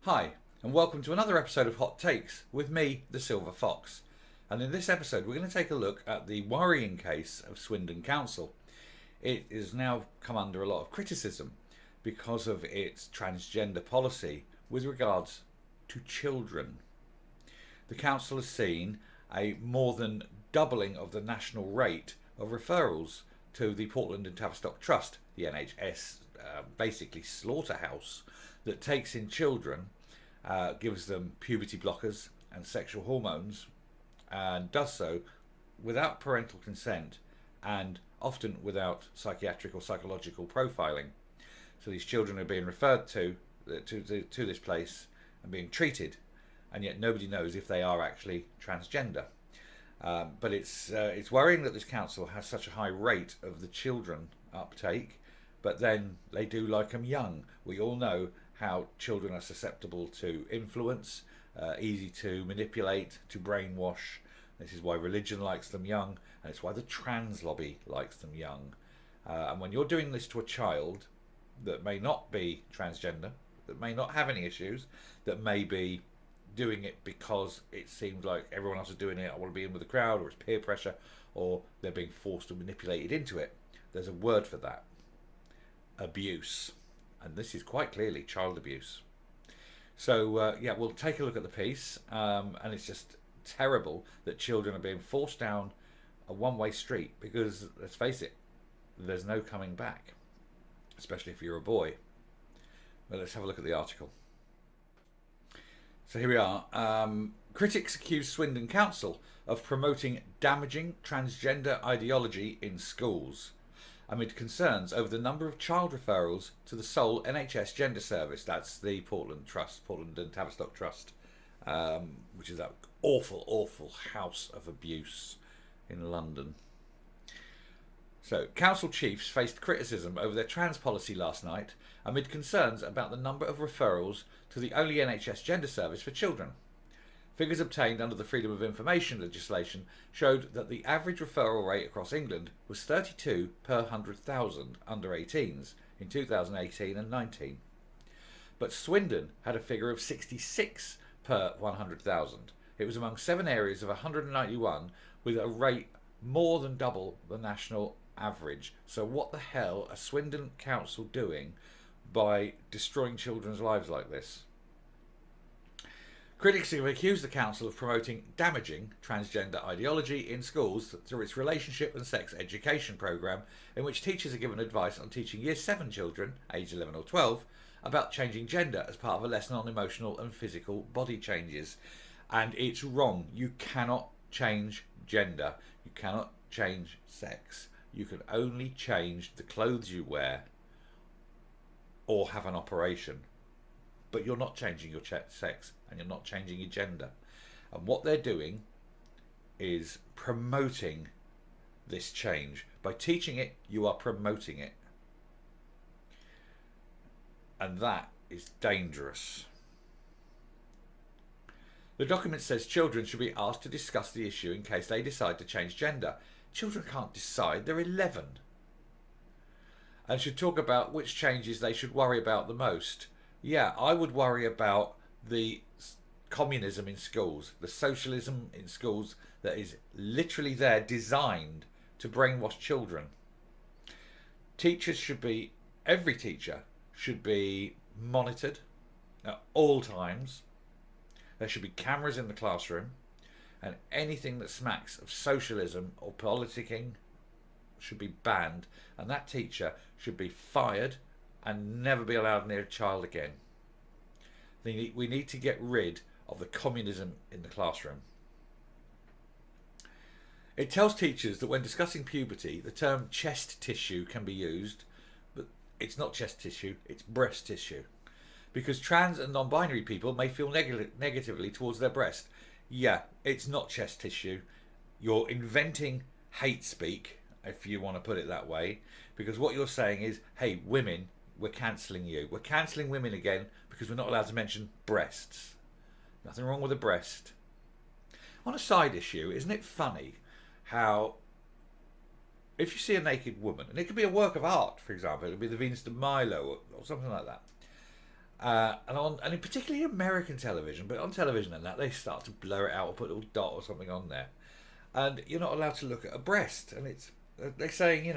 Hi, and welcome to another episode of Hot Takes with me, the Silver Fox. And in this episode, we're going to take a look at the worrying case of Swindon Council. It has now come under a lot of criticism because of its transgender policy with regards to children. The council has seen a more than doubling of the national rate of referrals to the Portland and Tavistock Trust, the NHS basically slaughterhouse that takes in children, gives them puberty blockers and sexual hormones, and does so without parental consent and often without psychiatric or psychological profiling. So these children are being referred to this place and being treated, and yet nobody knows if they are actually transgender. But it's worrying that this council has such a high rate of the children uptake, but then they do like them young. We all know how children are susceptible to influence, easy to manipulate, to brainwash. This is why religion likes them young, and it's why the trans lobby likes them young. And when you're doing this to a child that may not be transgender, that may not have any issues, that may be doing it because it seems like everyone else is doing it, I want to be in with the crowd, or it's peer pressure, or they're being forced or manipulated into it, there's a word for that: abuse. And this is quite clearly child abuse. So we'll take a look at the piece, and it's just terrible that children are being forced down a one-way street because, let's face it, there's no coming back, especially if you're a boy. Well, let's have a look at the article. So here we are. Critics accuse Swindon Council of promoting damaging transgender ideology in schools amid concerns over the number of child referrals to the sole NHS gender service. That's the Portland and Tavistock Trust, which is that awful house of abuse in London. So, council chiefs faced criticism over their trans policy last night amid concerns about the number of referrals to the only NHS gender service for children. Figures obtained under the Freedom of Information legislation showed that the average referral rate across England was 32 per 100,000 under 18s in 2018 and 19. But Swindon had a figure of 66 per 100,000. It was among 7 areas of 191 with a rate more than double the national average. So what the hell are Swindon Council doing by destroying children's lives like this? Critics have accused the council of promoting damaging transgender ideology in schools through its relationship and sex education programme, in which teachers are given advice on teaching Year 7 children, aged 11 or 12, about changing gender as part of a lesson on emotional and physical body changes. And it's wrong. You cannot change gender. You cannot change sex. You can only change the clothes you wear or have an operation. But you're not changing your sex and you're not changing your gender. And what they're doing is promoting this change. By teaching it, you are promoting it. And that is dangerous. The document says children should be asked to discuss the issue in case they decide to change gender. Children can't decide, they're 11. And should talk about which changes they should worry about the most. Yeah, I would worry about the communism in schools, the socialism in schools that is literally there designed to brainwash children. Every teacher should be monitored at all times. There should be cameras in the classroom, and anything that smacks of socialism or politicking should be banned, and that teacher should be fired and never be allowed near a child again. We need to get rid of the communism in the classroom. It tells teachers that when discussing puberty, the term chest tissue can be used, but it's not chest tissue, it's breast tissue. Because trans and non-binary people may feel negatively towards their breast. Yeah, it's not chest tissue. You're inventing hate speak, if you want to put it that way, because what you're saying is, hey, women, we're cancelling you. We're cancelling women again because we're not allowed to mention breasts. Nothing wrong with a breast. On a side issue, isn't it funny how if you see a naked woman, and it could be a work of art, for example, it could be the Venus de Milo or something like that, And in particularly American television, but on television and that, they start to blur it out or put a little dot or something on there, and you're not allowed to look at a breast, and they're saying,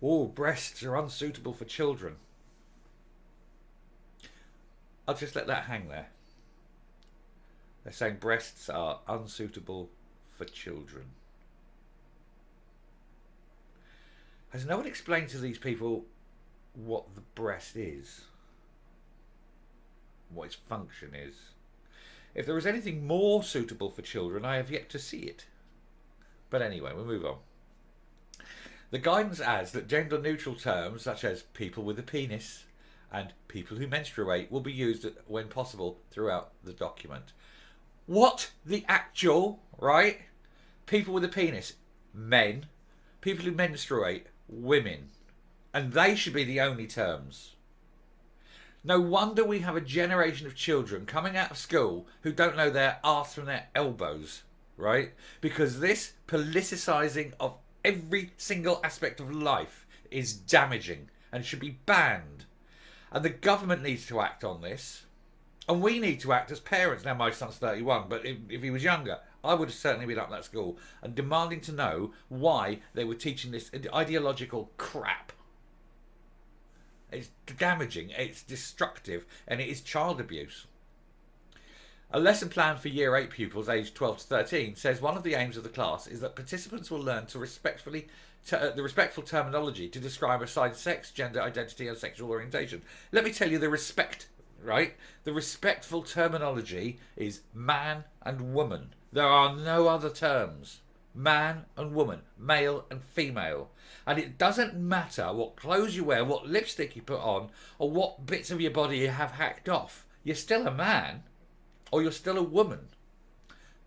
oh, breasts are unsuitable for children. I'll just let that hang there. They're saying breasts are unsuitable for children. Has no one explained to these people what the breast is? What its function is? If there is anything more suitable for children, I have yet to see it. But anyway, we'll move on. The guidance adds that gender-neutral terms such as people with a penis and people who menstruate will be used when possible throughout the document. What the actual, right? People with a penis, men. People who menstruate, women. And they should be the only terms. No wonder we have a generation of children coming out of school who don't know their arse from their elbows, right? Because this politicising of every single aspect of life is damaging and should be banned. And the government needs to act on this. And we need to act as parents. Now, my son's 31, but if he was younger, I would have certainly been up that school and demanding to know why they were teaching this ideological crap. It's damaging, it's destructive, and it is child abuse. A lesson plan for Year 8 pupils aged 12 to 13 says one of the aims of the class is that participants will learn to the respectful terminology to describe assigned sex, gender identity, and sexual orientation. Let me tell you the respect, right? The respectful terminology is man and woman. There are no other terms. Man and woman, male and female. And it doesn't matter what clothes you wear, what lipstick you put on, or what bits of your body you have hacked off. You're still a man, or you're still a woman.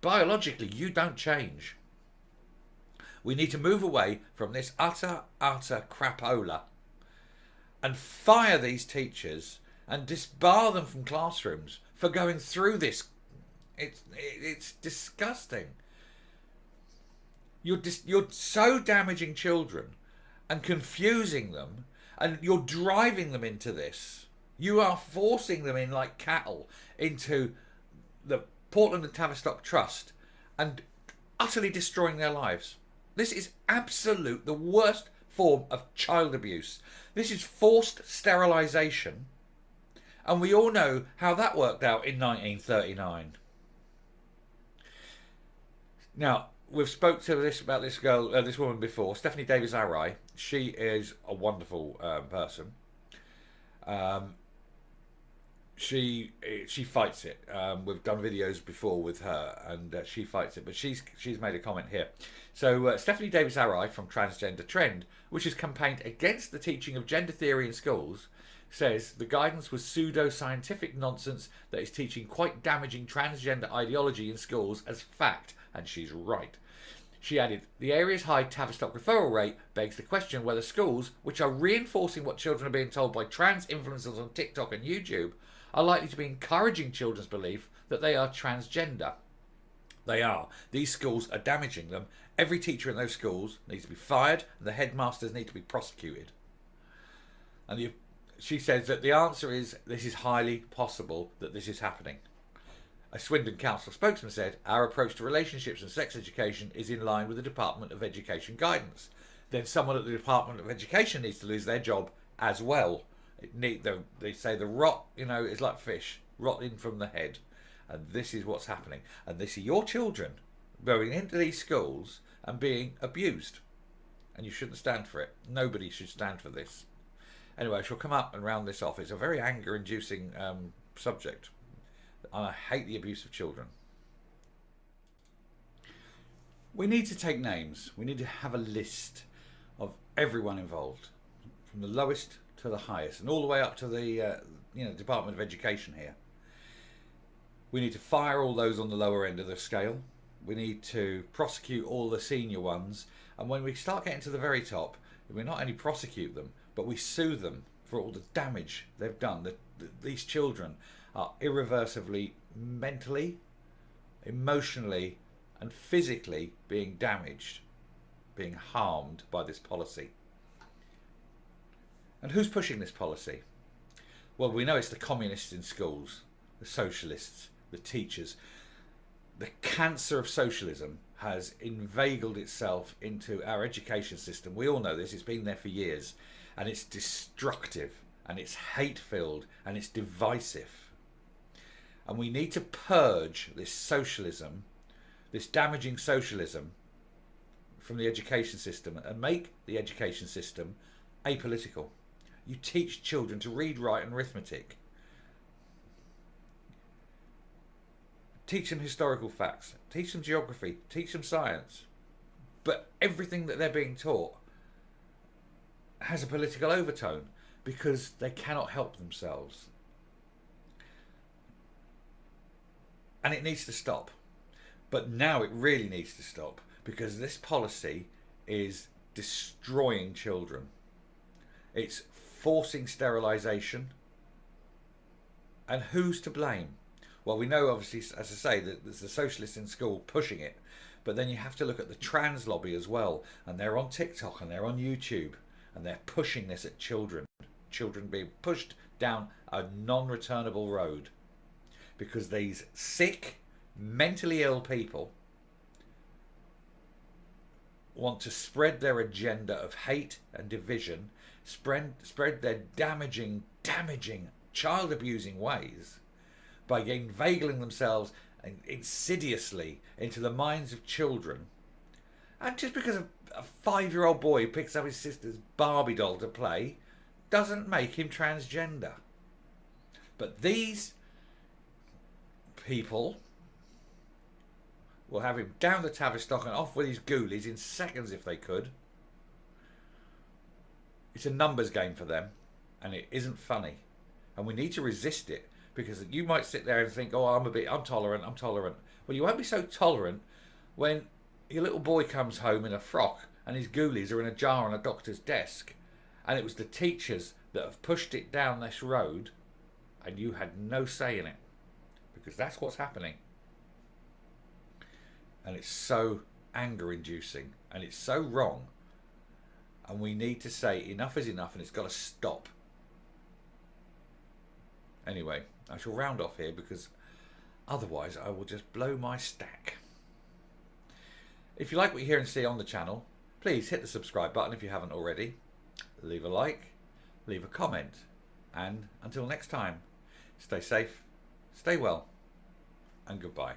Biologically, you don't change. We need to move away from this utter crapola and fire these teachers and disbar them from classrooms for going through this. It's disgusting. You're so damaging children and confusing them, and you're driving them into this. You are forcing them in like cattle into the Portland and Tavistock Trust and utterly destroying their lives. This is the worst form of child abuse. This is forced sterilisation, and we all know how that worked out in 1939. Now, we've spoke to about this girl, this woman before, Stephanie Davies-Arai. She is a wonderful person. She fights it. We've done videos before with her, and she fights it. But she's made a comment here. So Stephanie Davies-Arai from Transgender Trend, which has campaigned against the teaching of gender theory in schools, says the guidance was pseudo-scientific nonsense that is teaching quite damaging transgender ideology in schools as fact, and she's right. She added, the area's high Tavistock referral rate begs the question whether schools, which are reinforcing what children are being told by trans influencers on TikTok and YouTube, are likely to be encouraging children's belief that they are transgender. They are. These schools are damaging them. Every teacher in those schools needs to be fired, and the headmasters need to be prosecuted. And she says that the answer is this is highly possible that this is happening. A Swindon Council spokesman said, our approach to relationships and sex education is in line with the Department of Education guidance. Then someone at the Department of Education needs to lose their job as well. They say the rot, is like fish, rotting from the head. And this is what's happening. And this is your children going into these schools and being abused. And you shouldn't stand for it. Nobody should stand for this. Anyway, I shall come up and round this off. It's a very anger-inducing subject. And I hate the abuse of children. We need to take names. We need to have a list of everyone involved, from the lowest to the highest, and all the way up to the Department of Education here. We need to fire all those on the lower end of the scale. We need to prosecute all the senior ones. And when we start getting to the very top, we not only prosecute them, but we sue them for all the damage they've done. These children are irreversibly mentally, emotionally, and physically being damaged, being harmed by this policy. And who's pushing this policy? Well, we know it's the communists in schools, the socialists, the teachers. The cancer of socialism has inveigled itself into our education system. We all know this, it's been there for years, and it's destructive, and it's hate-filled, and it's divisive. And we need to purge this socialism, this damaging socialism, from the education system and make the education system apolitical. You teach children to read, write and arithmetic. Teach them historical facts, teach them geography, teach them science. But everything that they're being taught has a political overtone because they cannot help themselves. And it needs to stop. But now it really needs to stop because this policy is destroying children. It's forcing sterilisation. And who's to blame? Well, we know, obviously, as I say, that there's the socialists in school pushing it. But then you have to look at the trans lobby as well. And they're on TikTok and they're on YouTube. And they're pushing this at children. Children being pushed down a non-returnable road. Because these sick, mentally ill people want to spread their agenda of hate and division, spread their damaging, child abusing ways by inveigling themselves insidiously into the minds of children. And just because a 5-year-old boy picks up his sister's Barbie doll to play doesn't make him transgender. But these people will have him down the Tavistock and off with his ghoulies in seconds if they could. It's a numbers game for them, and it isn't funny. And we need to resist it, because you might sit there and think, oh, I'm tolerant. Well, you won't be so tolerant when your little boy comes home in a frock and his ghoulies are in a jar on a doctor's desk, and it was the teachers that have pushed it down this road, and you had no say in it, because that's what's happening. And it's so anger-inducing, and it's so wrong, and we need to say enough is enough, and it's got to stop. Anyway, I shall round off here, because otherwise I will just blow my stack. If you like what you hear and see on the channel, please hit the subscribe button if you haven't already. Leave a like, leave a comment, and until next time, stay safe, stay well, and goodbye.